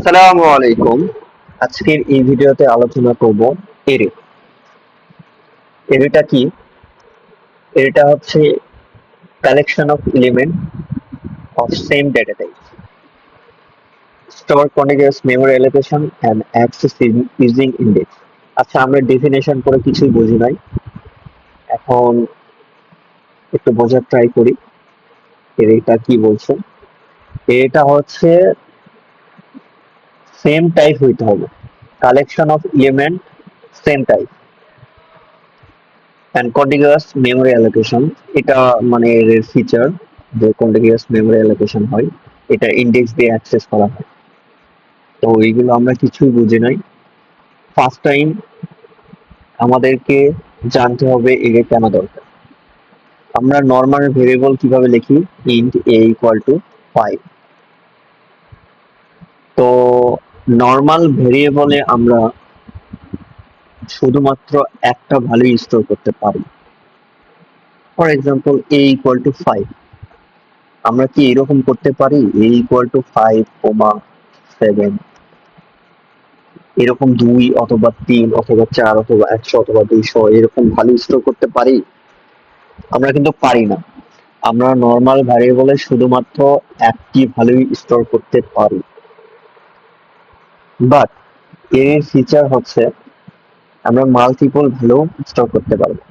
আসসালামু আলাইকুম। আজকের এই ভিডিওতে আলোচনা করব এরে। এরেটা কি? এরেটা হচ্ছে collection of element of same data type, store continuous memory allocation and access using index. আচ্ছা, আমরা ডেফিনেশন করে কিছুই বুঝি নাই, এখন একটু বোঝার ট্রাই করি এরেটা কি বলছে। এটা হচ্ছে সেম টাইপ হইতে হবে, collection of element same type and continuous memory allocation. এটা মানে এর ফিচার যে কন্টিনিউয়াস মেমোরি অ্যালোকেশন হয়, এটা ইনডেক্স দিয়ে অ্যাক্সেস করা হয়। তো এইগুলো আমরা কিছুই বুঝি নাই। ফার্স্ট টাইম আমাদেরকে জানতে হবে এর কেন দরকার। আমরা নর্মাল ভেরিয়েবল কিভাবে লিখি? Int a equal to 5। তো নর্মাল ভেরিয়েবলে আমরা শুধুমাত্র একটা ভ্যালু স্টোর করতে পারি। For example a equal to 5, আমরা কি এরকম করতে পারি a ইকুয়াল টু 5, 7, এরকম 2 অথবা 3 অথবা 4 অথবা 100 অথবা 200 এরকম ভ্যালু স্টোর করতে পারি? আমরা কিন্তু পারি না। আমরা নর্মাল ভ্যারিয়েবলে শুধুমাত্র একটি ভ্যালু স্টোর করতে পারি। বাট এর ফিচার হচ্ছে আমরা মাল্টিপল ভ্যালু স্টোর করতে পারবো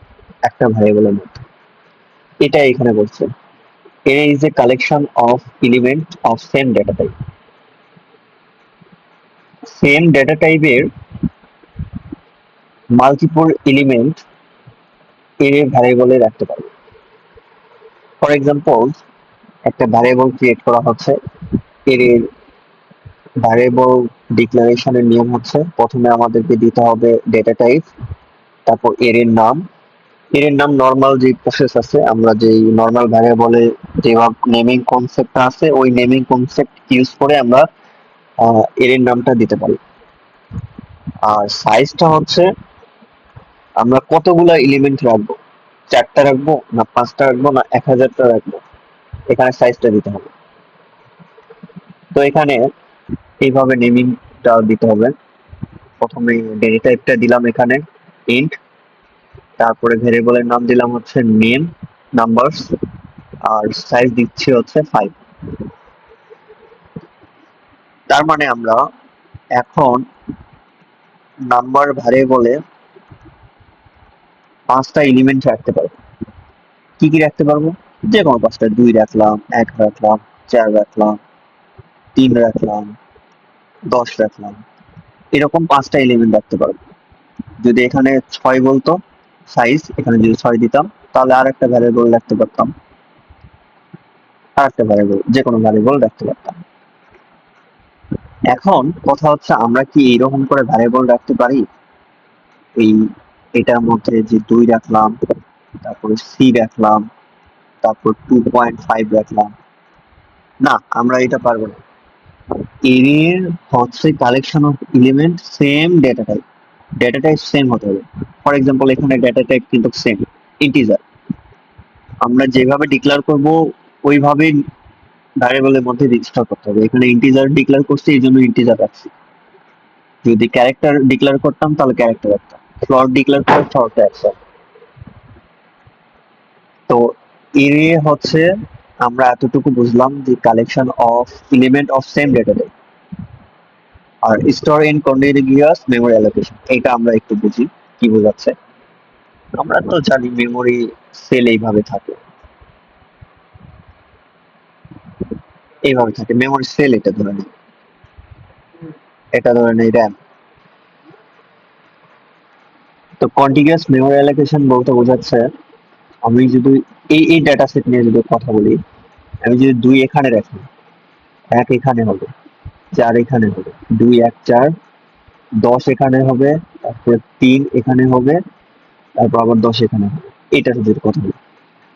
একটা ভ্যারিয়েবলের মধ্যে। এটা এখানে বলছে এর is a collection of element of same data type. Same data টাইপের মাল্টিপল এলিমেন্ট এর ভ্যারিয়েবলে রাখতে পারবো। ফর এক্সাম্পল, একটা ভ্যারিয়েবল ক্রিয়েট করা হচ্ছে, এর ভ্যারিয়েবল ডিক্লারেশনের নিয়ম হচ্ছে প্রথমে আমাদেরকে দিতে হবে ডেটা টাইপ, তারপর এর নাম। এর নাম নর্মাল যে প্রসেস আছে, আমরা যে নর্মাল ভ্যারিয়েবলে যেভাবে নেমিং কনসেপ্টটা আছে ওই নেমিং কনসেপ্ট ইউজ করে আমরা এর নামটা দিতে পারি। আর সাইজটা হচ্ছে আমরা কতগুলা এলিমেন্ট রাখবো, 4টা রাখবো না 5টা রাখবো না 1000টা রাখবো, এখানে সাইজটা দিতে হবে। তো এখানে এইভাবে নেমিংটা দিতে হবে। প্রথমে ডেটা টাইপটা দিলাম এখানে ইন্ট, তারপরে ভেরিয়েবলের নাম দিলাম হচ্ছে নেম নাম্বারস, আর সাইজ দিচ্ছি হচ্ছে 5। তার মানে আমরা এখন নাম্বার ভ্যারিয়েবলে 5টা এলিমেন্ট রাখতে পারবো। কি কি রাখতে পারবো? যে কোনো 5টা, 2 রাখলাম, 1 রাখলাম, 4 রাখলাম, 3 রাখলাম, 10 রাখলাম, এরকম 5টা এলিমেন্ট রাখতে পারবো। যদি এখানে 6 বলতো সাইজ, এখানে যদি 6 দিতাম তাহলে আর একটা ভ্যারিয়েবল রাখতে পারতাম, আর একটা ভ্যারিয়েবল যে কোনো ভ্যারিয়েবল রাখতে পারতাম। এখন কথা হচ্ছে আমরা কি এরকম করে ভ্যারিয়েবল রাখতে পারি? এই এটার মধ্যে যে 2 রাখলাম, তারপরে সি রাখলাম, তারপর 2.5 রাখলাম, না আমরা এটা পারবো না। এর হচ্ছে collection of element same data type, data type same হতে হবে। ফর এক্সাম্পল এখানে ডেটা টাইপ কিন্তু সেম ইন্টিজার, আমরা যেভাবে ডিক্লেয়ার করব ওইভাবে ভ্যারিয়েবলের মধ্যে রেজিস্টার করতে হবে। এখানে ইন্টিজার ডিক্লেয়ার করছি এই জন্য ইন্টিজার রাখছি, যদি ক্যারেক্টার ডিক্লেয়ার করতাম তাহলে ক্যারেক্টার রাখতাম, ফ্লোট ডিক্লেয়ার করে ফ্লোট রাখতাম। তো এর হচ্ছে আমরা এতটুকু বুঝলাম যে collection of element of same data type, আর store in continuous memory allocation এটা আমরা একটু বুঝি কি বোঝাচ্ছে। আমরা তো জানি মেমোরি সেল এইভাবে থাকে, এইভাবে থাকে মেমোরি সেল, এটা ধরে নেই, এটা ধরে নেই র্যাম। তো কন্টিনিউয়াস মেমোরি অ্যালোকেশন বলতে বোঝাচ্ছে আমি যদি এই ডেটা সেট নিয়ে যদি কথা বলি, আমি যদি 2 এখানে রাখি, 1 এখানে হবে, 4 এখানে হবে, 2 1 4, 10 এখানে হবে, তারপরে 3 এখানে হবে, তারপর আবার 10 এখানে হবে। এটা যদি কথা বলি,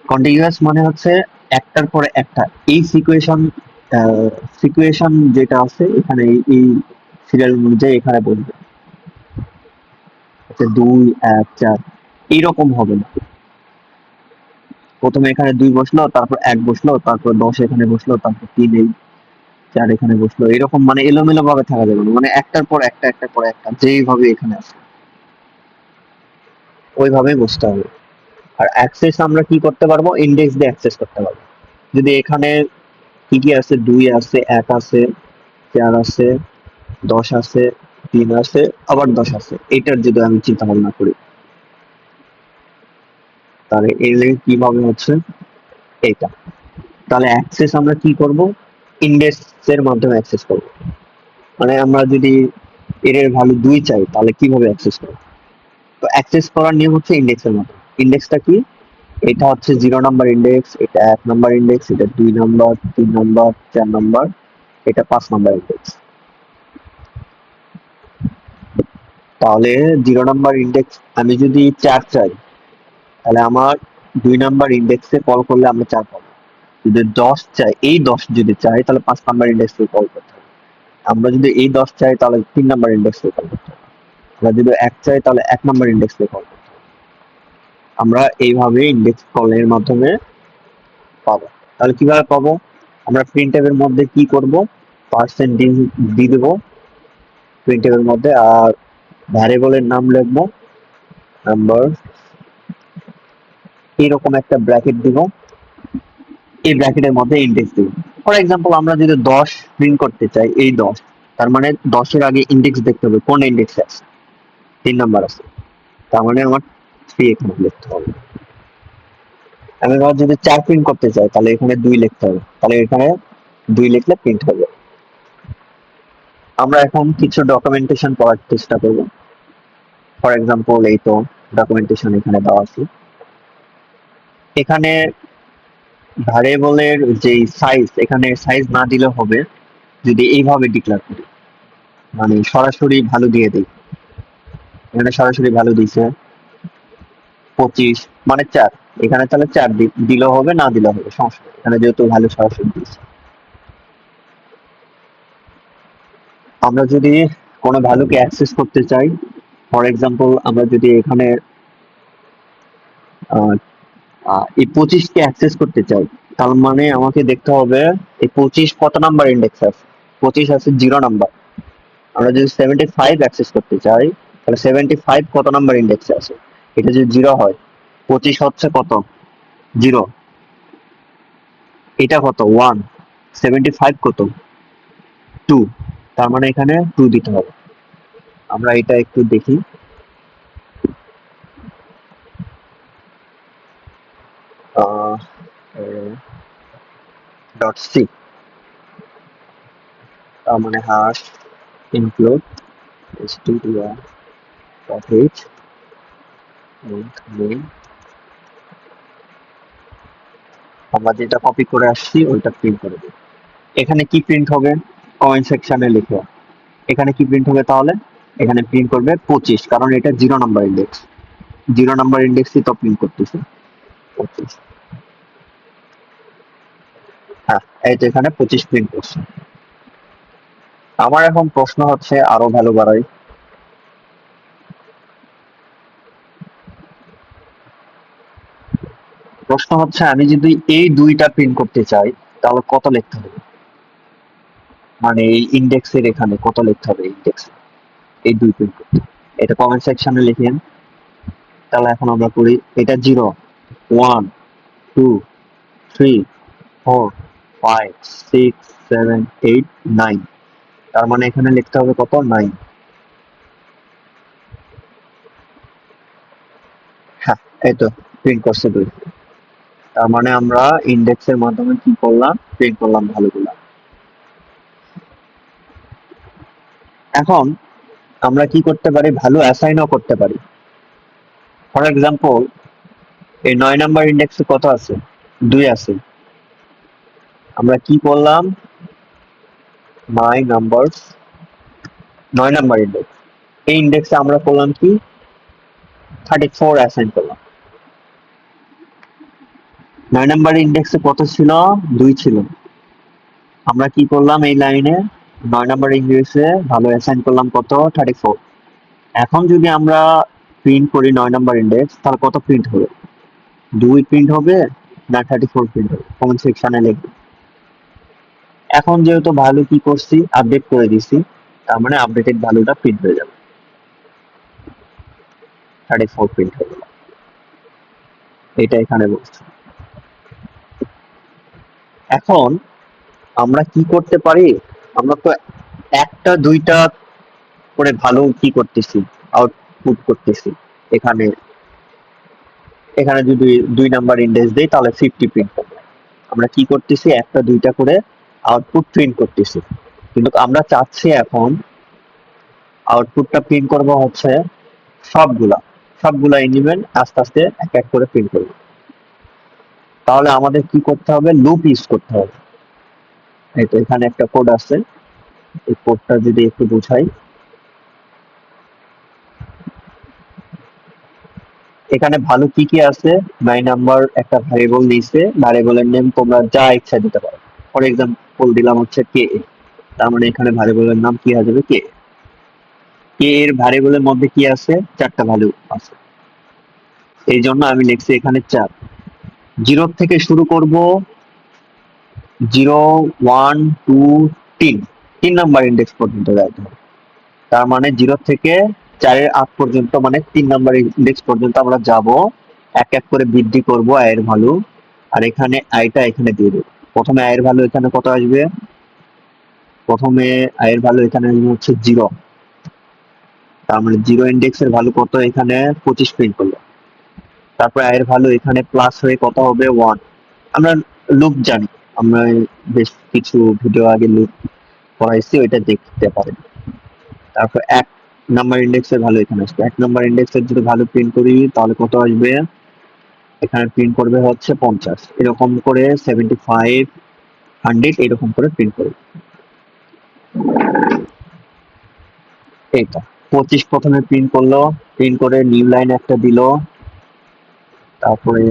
কন্টিনিউয়াস মানে হচ্ছে একটার পরে একটা, এই সিকুয়েশন যেটা আছে এখানে এই সিরিয়াল অনুযায়ী এখানে বলবে 2 1 4 এইরকম হবে না। প্রথমে এখানে 2 বসলো, তারপর 1 বসলো, তারপর 10 এখানে বসলো, তারপর 3, চার এখানে বসলো, এরকম মানে এলোমেলো ভাবে থাকা যাবে না, মানে একটার পর একটা একটার পর একটা যেইভাবে এখানে আছে ওইভাবেই বসতে হবে। আর অ্যাক্সেস আমরা কি করতে পারবো, ইন্ডেক্স দিয়ে অ্যাক্সেস করতে পারবো। যদি এখানে কি কি আছে, 2 আছে, 1 আছে, 4 আছে, 10 আছে, 3 আছে, আবার 10 আছে, এটার যদি আমি চিন্তা ভাবনা করি তাহলে এর কিভাবে হচ্ছে এটা, তাহলে অ্যাক্সেস আমরা কি করব, ইন্ডেক্স এর মাধ্যমে অ্যাক্সেস করব। মানে আমরা যদি এর ভ্যালু 2 চাই তাহলে কিভাবে অ্যাক্সেস করব, তো অ্যাক্সেস করার নিয়ম হচ্ছে ইন্ডেক্স এর মতো। ইন্ডেক্সটা কি, এটা হচ্ছে 0 নাম্বার ইন্ডেক্স, এটা 1 নাম্বার ইন্ডেক্স, এটা 2 নাম্বার, 3 নাম্বার, 4 নাম্বার, এটা 5 নাম্বার ইন্ডেক্স। তাহলে 0 নাম্বার ইন্ডেক্স আমি যদি 4 চাই তাহলে আমার 2 নাম্বার ইন্ডেক্সে কল করলে আমরা 4 পাবো। যদি 10 চাই, এই 10 যদি চাই তাহলে 5 নাম্বার ইন্ডেক্সে কল করতে হবে। আমরা যদি এই 10 চাই তাহলে 3 নাম্বার ইন্ডেক্সে কল করতে হবে। আমরা যদি 1 চাই তাহলে 1 নাম্বার ইন্ডেক্সে কল করতে হবে। আমরা এইভাবে ইন্ডেক্স কলের মাধ্যমে পাবো। তাহলে কিভাবে পাবো, আমরা প্রিন্টএফ এর মধ্যে কি করব, পার্সেন্ট দিয়ে দেবো প্রিন্টএফ এর মধ্যে, আর ভ্যারিয়েবলের নাম লিখবো নাম্বার, এরকম একটা ব্র্যাকেট দিব, এই ব্র্যাকেটের মধ্যে ইন্ডেক্স দিব। ফর এক্সাম্পল আমরা যদি 10 প্রিন্ট করতে চাই, এই 10, তার মানে 10 এর আগে ইন্ডেক্স দেখতে হবে কোন ইন্ডেক্সে আছে, 3 নাম্বার আছে, তার মানে আমার 3 এখানে লিখতে হবে। আমি এবার যদি 4 প্রিন্ট করতে চাই তাহলে এখানে 2 লিখতে হবে, তাহলে এখানে 2 লিখলে প্রিন্ট হবে। আমরা এখন কিছু ডকুমেন্টেশন পড়ার চেষ্টা করব। ফর এক্সাম্পল এই তো ডকুমেন্টেশন এখানে দেওয়া আছে। এখানে ভ্যারিয়েবলের যে সাইজ, এখানে সাইজ না দিলে হবে যদি এইভাবে ডিক্লেয়ার করি, মানে সরাসরি ভ্যালু দিয়ে দিই। এখানে সরাসরি ভ্যালু দিছে 25 মানে 4, এখানে তাহলে 4 দিলেও হবে না দিলেও হবে, সমস্যা নেই, এখানে যেহেতু ভ্যালু সরাসরি দিয়েছে। আমরা যদি কোনো ভ্যালুকে অ্যাক্সেস করতে চাই, ফর এক্সাম্পল আমরা যদি এখানে আহ, এই 25 কে অ্যাক্সেস করতে চাই, তার মানে আমাকে দেখতে হবে এই 25 কত নাম্বার ইন্ডেক্স আছে, 25 আছে 0 নাম্বার। আমরা যদি 75 অ্যাক্সেস করতে চাই তাহলে 75 কত নাম্বার ইন্ডেক্সে আছে, এটা যদি 0 হয়, 25 হচ্ছে কত 0, এটা কত 1, 75 কত 2, তার মানে এখানে 2 দিতে হবে। আমরা এটা একটু দেখি, ডট সি, তার মানে hash include str dot h name, আমরা যেটা কপি করে আসছি ওইটা প্রিন্ট করে দেব। এখানে কি প্রিন্ট হবে, কমেন্ট সেকশনে লিখো এখানে কি প্রিন্ট হবে, তাহলে এখানে প্রিন্ট করবে 25, কারণ এটা 0 নাম্বার ইন্ডেক্স, 0 নাম্বার ইন্ডেক্সই তো প্রিন্ট করতেছে 25। হ্যাঁ, এই তো এখানে 25 প্রিন্ট করছে। আমার এখন প্রশ্ন হচ্ছে আরো ভ্যালু বাড়াই। প্রশ্ন হচ্ছে আমি যদি এই দুইটা প্রিন্ট করতে চাই তাহলে কত লিখতে হবে, মানে এই ইন্ডেক্সের এখানে কত লিখতে হবে, ইন্ডেক্স এই দুই প্রিন্ট করতে, এটা কমেন্ট সেকশনে লিখেন। তাহলে এখন আমরা করি, এটা 0, 1, 2, 3, 4, 5, 6, 7, 8, 9, তার মানে এখানে লিখতে হবে কত 9। হ্যাঁ, এই তো প্রিন্ট করছে 2, তার মানে আমরা ইন্ডেক্সের মাধ্যমে কি করলাম, প্রিন্ট করলাম ভ্যালুগুলা। এখন আমরা কি করতে পারি, ভ্যালু অ্যাসাইনও করতে পারি। ফর এক্সাম্পল এই 9 নাম্বার ইন্ডেক্সে কত আছে, 2 আছে, আমরা কি করলাম, মাই নাম্বারস 9 নাম্বার ইন্ডেক্স, এই ইন্ডেক্সে আমরা করলাম কি 34 অ্যাসাইন করলাম। 9 নাম্বার ইন্ডেক্সে কত ছিল, 2 ছিল, আমরা কি করলাম এই লাইনে 9 নাম্বার ইন্ডেক্সে ভ্যালু অ্যাসাইন করলাম কত 34। এখন যদি আমরা প্রিন্ট করি 9 নাম্বার ইন্ডেক্স তাহলে কত প্রিন্ট হবে, 2 প্রিন্ট হবে না 34 প্রিন্ট হবে, কমেন্ট সেকশনে লিখবে। এখন যেহেতু ভ্যালু কি করছি, আপডেট করে দিছি, তার মানে আপডেটেড ভ্যালুটা প্রিন্ট হয়ে যাবে, 34 প্রিন্ট হয়ে গেল। এটা এখানে বলছে। এখন আমরা কি করতে পারি, আমরা তো একটা দুইটা করে ভালো কি করতেছি, আউটপুট করতেছি। এখানে এখানে যদি 2 নাম্বার ইন্ডেক্স দেই তাহলে 50 প্রিন্ট করবে। আমরা কি করতেছি, একটা দুইটা করে আউটপুট প্রিন্ট করতেছি, কিন্তু আমরা চাচ্ছি এখন আউটপুটটা প্রিন্ট করব হচ্ছে সবগুলা সবগুলা এলিমেন্ট আস্তে আস্তে এক এক করে প্রিন্ট করব। তাহলে আমাদের কি করতে হবে, লুপ ইউজ করতে হবে। এই তো এখানে একটা কোড আছে, এই কোডটা যদি একটু বুঝাই। এখানে ভালো কি কি আছে, 9 নাম্বার একটা ভ্যারিয়েবল নিয়েছে, ভ্যারিয়েবলের নেম তোমরা যা ইচ্ছা দিতে পারো। ফর এক্সাম্পল দিলাম হচ্ছে কে, তার মানে এখানে ভ্যারিয়েবলের নাম কি হয়ে যাবে, কে। কে এর ভ্যারিয়েবলের মধ্যে কি আছে, 4টা ভ্যালু আছে, এই জন্য আমি লিখছি এখানে 4। 0 থেকে শুরু করব, 0 1 2 3, 3 নাম্বার ইন্ডেক্স পর্যন্ত যাইতে হবে। তার মানে 0 থেকে 4-এর আগ পর্যন্ত, মানে 3 নাম্বার ইন্ডেক্স পর্যন্ত আমরা যাব, এক এক করে বৃদ্ধি করব আয়ের ভ্যালু। আর এখানে আইটা এখানে দিয়ে দেবো। প্রথমে আয়ের ভ্যালু এখানে কত আসবে, প্রথমে আয়ের ভ্যালু এখানে আসবে হচ্ছে 0। তার মানে 0 ইন্ডেক্সের ভ্যালু কত, এখানে 25 প্রিন্ট করলো। তারপরে আয়ের ভ্যালু এখানে প্লাস হয়ে কত হবে, 1। আমরা লুপ জানি, আমরা বেশ কিছু ভিডিও আগে লুপ পড়াইছি, ওইটা দেখতে পারেন। তারপর 1 নাম্বার ইন্ডেক্সের ভ্যালু এখানে আসবে, 1 নাম্বার ইন্ডেক্সের যদি ভ্যালু প্রিন্ট করি তাহলে কত আসবে, এখানে প্রিন্ট করবে হচ্ছে 50। এরকম করে 75 100 এরকম করে প্রিন্ট করবে। এইটা 25 প্রথমে প্রিন্ট করলো, প্রিন্ট করে নিউ লাইন একটা দিল, তারপরে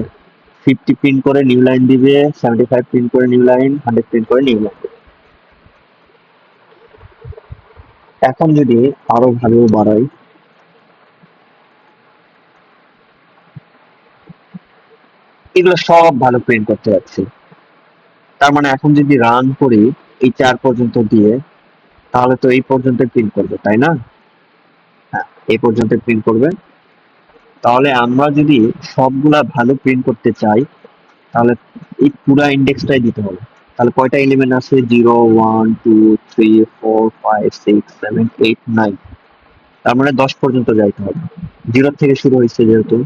50 প্রিন্ট করে নিউ লাইন দিবে, 75 প্রিন্ট করে নিউ লাইন, 100 প্রিন্ট করে নিউ লাইন। এখন যদি আরো ভ্যালু বাড়াই, এগুলো সব ভালো প্রিন্ট করতে যাচ্ছি। তার মানে এখন যদি রান করি এই 4 পর্যন্ত দিয়ে, তাহলে তো এই পর্যন্ত প্রিন্ট করবে, তাই না? হ্যাঁ, এই পর্যন্ত প্রিন্ট করবে। তাহলে আমরা যদি সবগুলা ভালো প্রিন্ট করতে চাই, তাহলে এই পুরা ইন্ডেক্সটাই দিতে হবে। তাহলে কয়টা এলিমেন্ট আছে, 0 1 2 3 4 5 6 7 8 9, তার মানে 10 পর্যন্ত যাইতে হবে। 0 থেকে শুরু হয়েছে যেহেতু,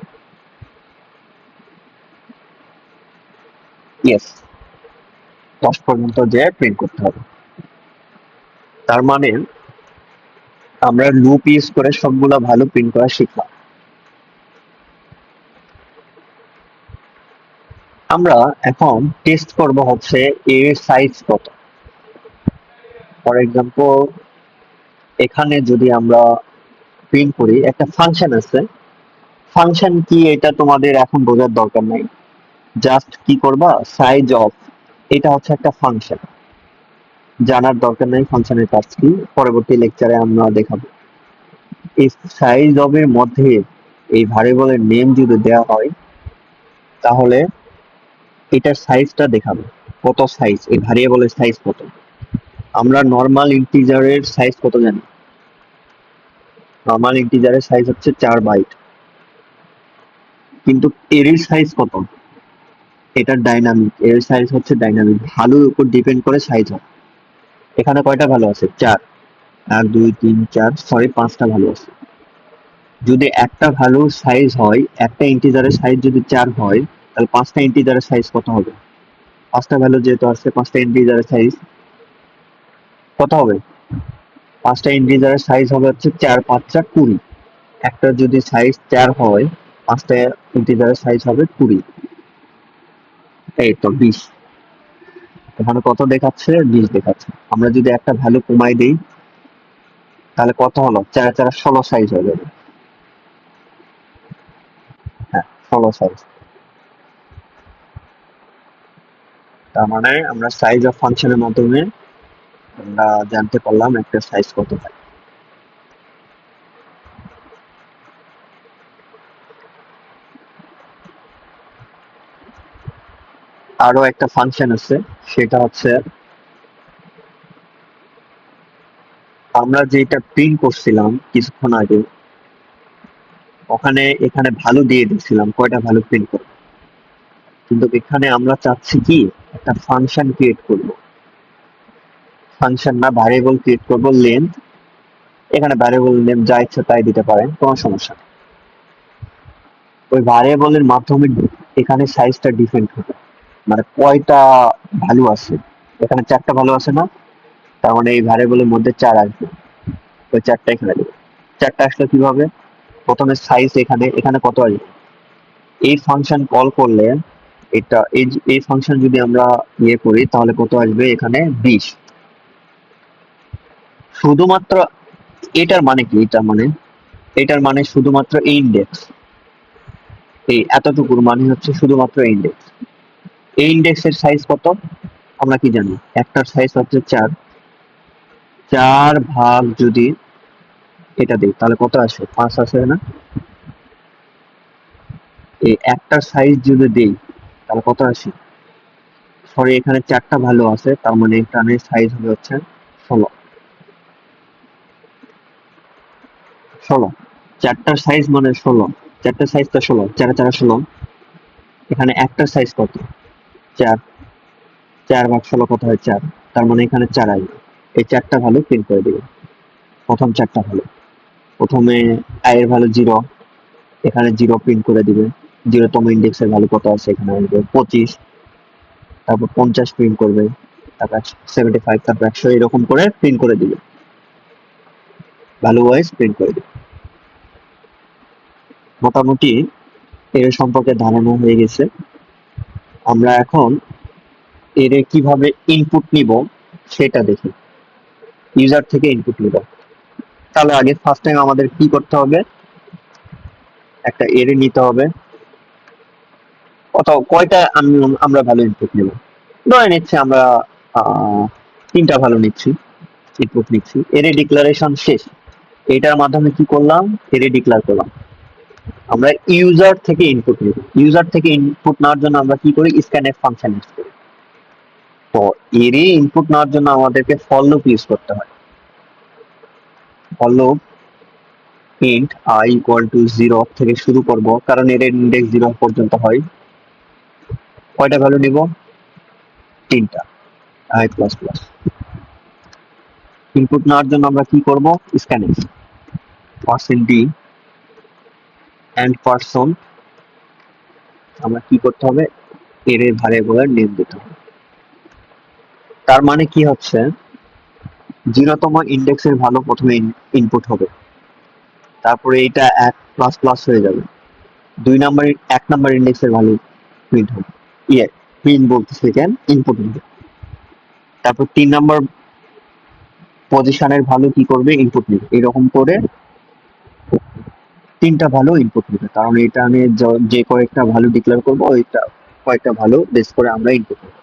ইয়েস, 10 পর্যন্ত যে প্রিন্ট করতে হবে। তার মানে আমরা লুপ ইউজ করে সবগুলা ভালো প্রিন্ট করা শিখলাম। আমরা এখন টেস্ট করব হচ্ছে এর সাইজ কত। ফর এক্সাম্পল এখানে যদি আমরা প্রিন্ট করি, একটা ফাংশন আছে, ফাংশন কি এটা তোমাদের এখন বোঝার দরকার নাই, জাস্ট কি করবা, সাইজ অফ, এটা হচ্ছে একটা ফাংশন, জানার দরকার নাই ফাংশনের কাজ কি, পরবর্তী লেকচারে আমরা দেখাবো। এই সাইজ অফ এর মধ্যে এই ভ্যারিয়েবলের নেম যদি দেওয়া হয়, তাহলে এটার সাইজটা দেখাবে, কত সাইজ, এই ভ্যারিয়েবলের সাইজ কত। আমরা নর্মাল ইন্টিজারের সাইজ কত জানি, নর্মাল ইন্টিজারের সাইজ হচ্ছে 4 বাইট, কিন্তু এর সাইজ কত, এটা ডাইনামিক, এর সাইজ হচ্ছে ডাইনামিক, ভ্যালুর উপর ডিপেন্ড করে সাইজ হয়। এখানে কয়টা ভ্যালু আছে, 4, 1 2 3 4, সরি 5টা ভ্যালু আছে। যদি একটা ভ্যালুর সাইজ হয়, একটা ইন্টিজারের সাইজ যদি 4 হয়, তাহলে 5টা ইন্টিজারের সাইজ কত হবে, 5টা ভ্যালু যেহেতু আছে, 5টা ইন্টিজারের সাইজ কত হবে, 5টা ইন্টিজারের সাইজ হবে হচ্ছে 4 5 4 20। একটা যদি সাইজ 4 হয়, 5টা ইন্টিজারের সাইজ হবে 20, এই তো 20। এখানে কত দেখাচ্ছে, 20 দেখাচ্ছে। আমরা যদি একটা ভ্যালু কমাই দিই, তাহলে কত হলো, 4 4 16 সাইজ হয়ে যাবে। হ্যাঁ, 16 সাইজ। তার মানে আমরা সাইজ অফ ফাংশনের মাধ্যমে আমরা জানতে পারলাম একটা সাইজ কত হয়। আরো একটা ফাংশন আছে, সেটা হচ্ছে আমরা যেটা প্রিন্ট করছিলাম কিছুক্ষণ আগে, এখানে ভ্যালু দিয়ে দিচ্ছিলাম কয়টা ভ্যালু প্রিন্ট করব, কিন্তু এখানে আমরা চাচ্ছি কি একটা ফাংশন ক্রিয়েট করব। ফাংশন না, ভ্যারিয়েবল ক্রিয়েট করব লেন্থ। এখানে ভ্যারিয়েবল নেম যা ইচ্ছা তাই দিতে পারেন, কোনো সমস্যা নেই। ওই ভ্যারিয়েবলের মাধ্যমে এখানে সাইজটা ডিফাইন হবে, মানে কয়টা ভ্যালু আছে। এখানে 4টা ভ্যালু আছে না, তার মানে এই ভ্যারিয়েবলের মধ্যে 4 আসবে। ওই 4টা এখানে দেবে। 4টা আসলে কিভাবে, প্রথমে সাইজ এখানে এখানে কত আসবে, এই ফাংশন কল করলে এই ফাংশন যদি আমরা ইয়ে করি তাহলে কত আসবে, এখানে 20। শুধুমাত্র এটার মানে কি, এটার মানে শুধুমাত্র ইন্ডেক্স, এই এতটুকুর মানে হচ্ছে শুধুমাত্র ইন্ডেক্স। এই ইন্ডেক্সের সাইজ কত আমরা কি জানি, একটার সাইজ হচ্ছে 4। 4 ভাগ যদি এটা দিই তাহলে কত আসে, 5 আসে না। এই একটার সাইজ যদি দিই তাহলে কত আসে, সরি এখানে 4টা ভ্যালু আছে, তার মানে এখানে সাইজ হবে হচ্ছে 16। 16, 4টার সাইজ মানে 16, 4টার সাইজ তো 16, 4 4 16। এখানে একটার সাইজ কত, 4। 4 ভাগ 16 কত হয়, 4। তার মানে এখানে 4 আসবে। এই 4টা ভ্যালু প্রিন্ট করে দিবে, প্রথম 4টা ভ্যালু। প্রথমে i এর ভ্যালু 0, এখানে 0 প্রিন্ট করে দিবে। 0তম ইন্ডেক্সের ভ্যালু কত আছে, এখানে আসবে 25। তারপর 50 প্রিন্ট করবে, তারপর 75, তারপর 100, এরকম করে প্রিন্ট করে দিবে, ভ্যালু ওয়াইজ প্রিন্ট করে দিবে। মোটামুটি এর সম্পর্কে ধারণা হয়ে গেছে। আমরা এখন এর কিভাবে ইনপুট নিব সেটা দেখি, ইউজার থেকে ইনপুট নিব। তাহলে আগে ফার্স্ট টাইম আমাদের কি করতে হবে, একটা এরে নিতে হবে। অথবা কয়টা আমরা ভ্যালু ইনপুট নেব, ধরে নিচ্ছি আমরা 3টা ভ্যালু নিচ্ছি, ইনপুট নিচ্ছি। এরে ডিক্লারেশন শেষ, এটার মাধ্যমে কি করলাম, এরে ডিক্লেয়ার করলাম। আমরা ইউজার থেকে ইনপুট নিব। ইউজার থেকে ইনপুট নেওয়ার জন্য আমরা কি করি, স্ক্যানএফ ফাংশন ইউজ করি। তো এরই ইনপুট নেওয়ার জন্য আমাদেরকে ফর লুপ ইউজ করতে হয়। For loop int I equal to 0 থেকে শুরু করব, কারণ এর ইন্ডেক্স 0 পর্যন্ত হয়। কয়টা ভ্যালু নিব, 3টা, i প্লাস প্লাস। ইনপুট নেওয়ার জন্য আমরা কি করব, স্ক্যানএফ %d এন্ড পারসন, আমরা কি করতে হবে, এর ভ্যারিয়েবলের নেম দিতে হবে। তার মানে কি হচ্ছে, 0তম ইন্ডেক্সের ভ্যালু প্রথমে ইনপুট হবে, তারপরে এটা 1 প্লাস প্লাস হয়ে যাবে। 1 নাম্বার ইন্ডেক্সের ভ্যালু প্রিন্ট হবে, ইয়ে প্রিন্ট বলতেছে কেন, ইনপুট হবে। তারপর 3 নাম্বার পজিশনের ভ্যালু কি করবে, ইনপুট নেবে। এরকম করে 3টা ভ্যালু ইনপুট নেবে, কারণ এটা আমি যে কয়েকটা ভ্যালু ডিক্লেয়ার করবো ওইটা কয়েকটা ভ্যালু বেস করে আমরা ইনপুট নেব।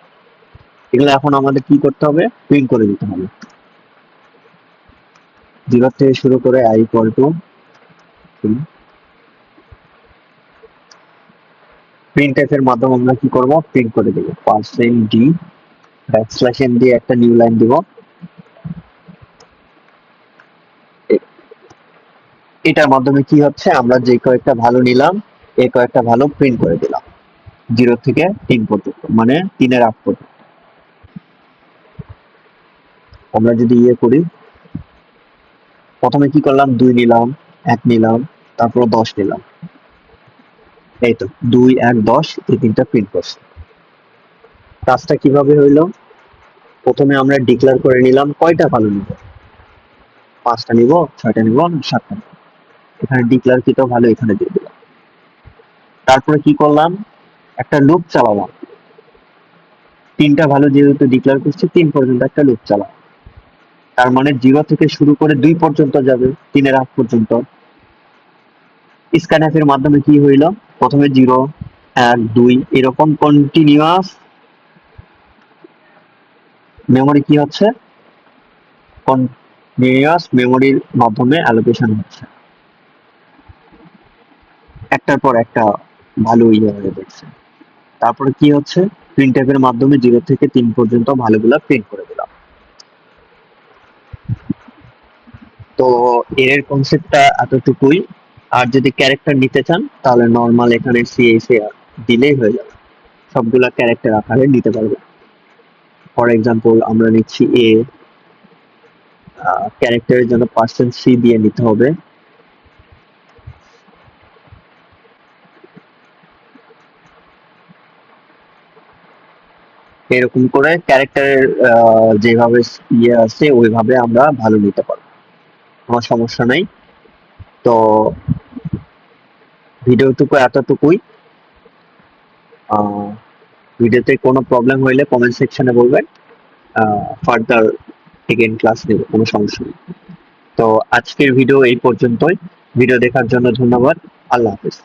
এগুলো এখন আমাদের কি করতে হবে, প্রিন্ট করে দিতে হবে। 0 থেকে শুরু করে i ইকুয়াল টু 3। প্রিন্টএফ এর মাধ্যমে আমরা কি করব, প্রিন্ট করে দেব %d \n দিয়ে একটা নিউ লাইন দিব। এটার মাধ্যমে কি হচ্ছে, আমরা যে কয়েকটা ভ্যালু নিলাম এই কয়েকটা ভ্যালু প্রিন্ট করে দিলাম 0 থেকে 3 পর্যন্ত, মানে 3 এর আগ পর্যন্ত। আমরা যদি ইয়ে করি, প্রথমে কি করলাম, 2 নিলাম, 1 নিলাম, তারপর 10 নিলাম। এই তো 2 1 10 এই তিনটা প্রিন্ট করছে। কাজটা কিভাবে হইলো, প্রথমে আমরা ডিক্লেয়ার করে নিলাম কয়টা ভ্যালু নিব, 5টা নিব, 6টা নিব, 7টা নিব। এখানে ডিক্লেয়ার কৃত ভ্যালু এখানে দিয়ে দিলাম। তারপরে কি করলাম, একটা লুপ চালালাম। 3টা ভ্যালু যেহেতু ডিক্লেয়ার করছি, 3 পর্যন্ত একটা লুপ চালাম। তার মানে 0 থেকে শুরু করে 2 পর্যন্ত যাবে, 3 এর আগ পর্যন্ত। স্ক্যানএফ এর মাধ্যমে কি হইল, প্রথমে 0 1 2 এরকম কন্টিনিউয়াস মেমরি কি হচ্ছে, কন্টিনিউয়াস মেমরির মাধ্যমে অ্যালোকেশন হচ্ছে, একটার পর একটা ভ্যালু ইয়ে হয়ে যাচ্ছে। তারপরে কি হচ্ছে, প্রিন্টএফ এর মাধ্যমে 0 থেকে 3 পর্যন্ত ভ্যালুগুলো প্রিন্ট করে দিলাম। তো এর কনসেপ্টটা এতটুকুই। আর যদি ক্যারেক্টার নিতে চান তাহলে নর্মাল এখানে সিএসএ দিলেই হয়ে যাবে, সবগুলা ক্যারেক্টার আকারে নিতে পারবে। ফর এক্সাম্পল আমরা নিচ্ছি এ, ক্যারেক্টারের জন্য পার্সেন্ট সি দিয়ে নিতে হবে। এরকম করে ক্যারেক্টারের যেভাবে ইয়ে আছে ওইভাবে আমরা ভালো নিতে পারবো, কোনো সমস্যা নাই। তো ভিডিওটুকু এতটুকুই। ভিডিওতে কোনো প্রবলেম হইলে কমেন্ট সেকশনে বলবেন, ফার্দার সেকেন্ড ক্লাস নেব, কোনো সমস্যা নেই। তো আজকের ভিডিও এই পর্যন্তই। ভিডিও দেখার জন্য ধন্যবাদ। আল্লাহ হাফেজ।